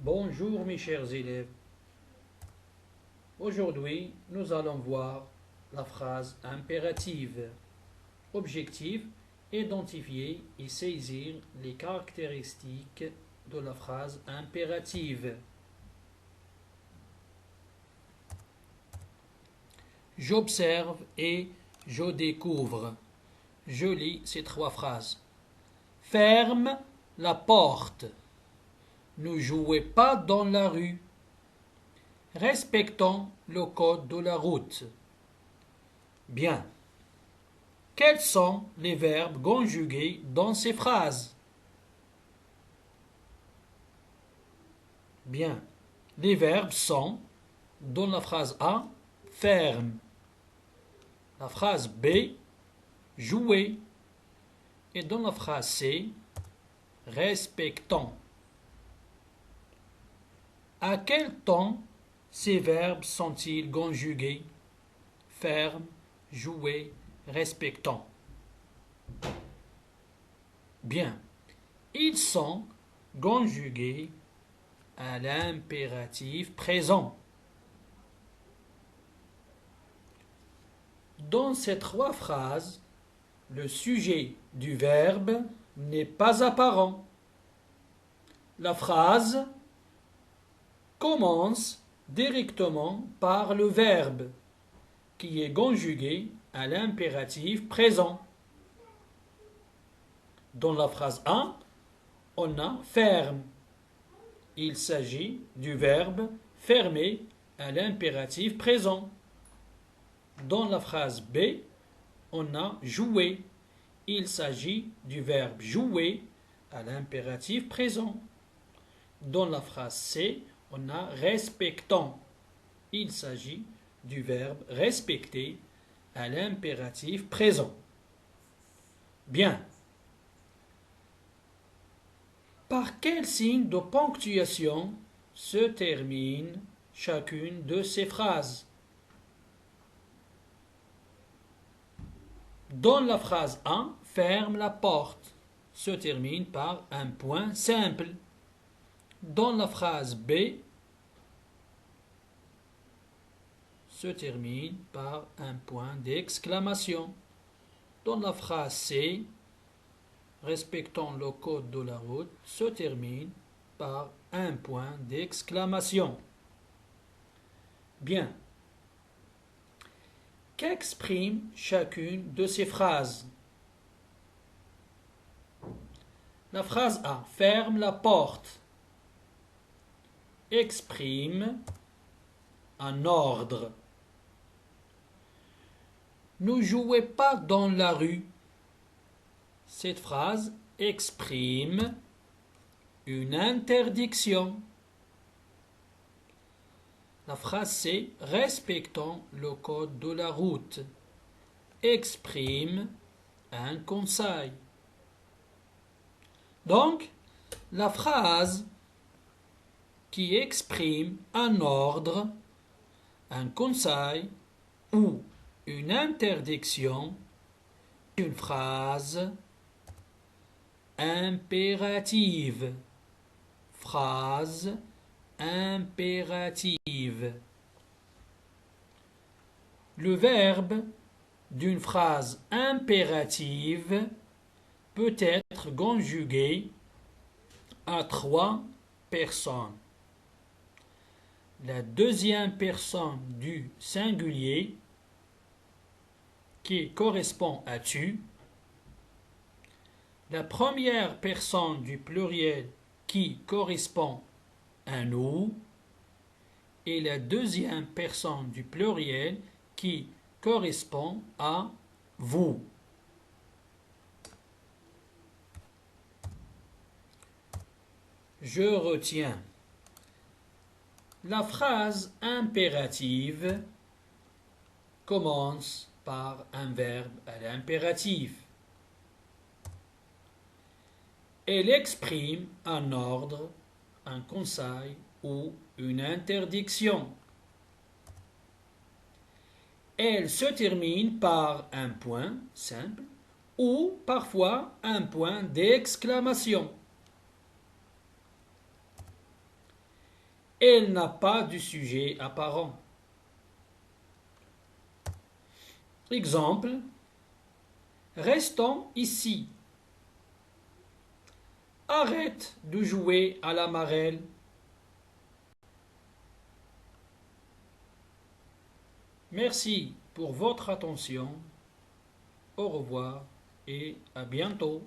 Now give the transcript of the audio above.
Bonjour mes chers élèves. Aujourd'hui, nous allons voir la phrase impérative. Objectif, identifier et saisir les caractéristiques de la phrase impérative. J'observe et je découvre. Je lis ces trois phrases. Ferme la porte. Ne jouez pas dans la rue. Respectons le code de la route. Bien. Quels sont les verbes conjugués dans ces phrases? Bien. Les verbes sont, dans la phrase A, ferme. La phrase B, jouer. Et dans la phrase C, respectons. À quel temps ces verbes sont-ils conjugués? Ferme, jouer, respectons. Bien. Ils sont conjugués à l'impératif présent. Dans ces trois phrases, le sujet du verbe n'est pas apparent. La phrase commence directement par le verbe qui est conjugué à l'impératif présent. Dans la phrase 1, on a ferme. Il s'agit du verbe fermer à l'impératif présent. Dans la phrase B, on a jouer. Il s'agit du verbe jouer à l'impératif présent. Dans la phrase C, on a respectant. Il s'agit du verbe respecter à l'impératif présent. Bien. Par quel signe de ponctuation se termine chacune de ces phrases? Dans la phrase 1, ferme la porte, se termine par un point simple. Dans la phrase B, se termine par un point d'exclamation. Dans la phrase C, respectant le code de la route, se termine par un point d'exclamation. Bien. Qu'exprime chacune de ces phrases? La phrase A, ferme la porte, exprime un ordre. Ne jouez pas dans la rue. Cette phrase exprime une interdiction. La phrase C, respectons le code de la route, exprime un conseil. Donc, la phrase qui exprime un ordre, un conseil ou une interdiction est une phrase impérative. Phrase impérative. Le verbe d'une phrase impérative peut être conjugué à trois personnes. La deuxième personne du singulier qui correspond à tu, la première personne du pluriel qui correspond à nous et la deuxième personne du pluriel qui correspond à vous. Je retiens. La phrase impérative commence par un verbe à l'impératif. Elle exprime un ordre, un conseil ou une interdiction. Elle se termine par un point simple ou parfois un point d'exclamation. Elle n'a pas de sujet apparent. Exemple, restons ici. Arrête de jouer à la marelle. Merci pour votre attention. Au revoir et à bientôt.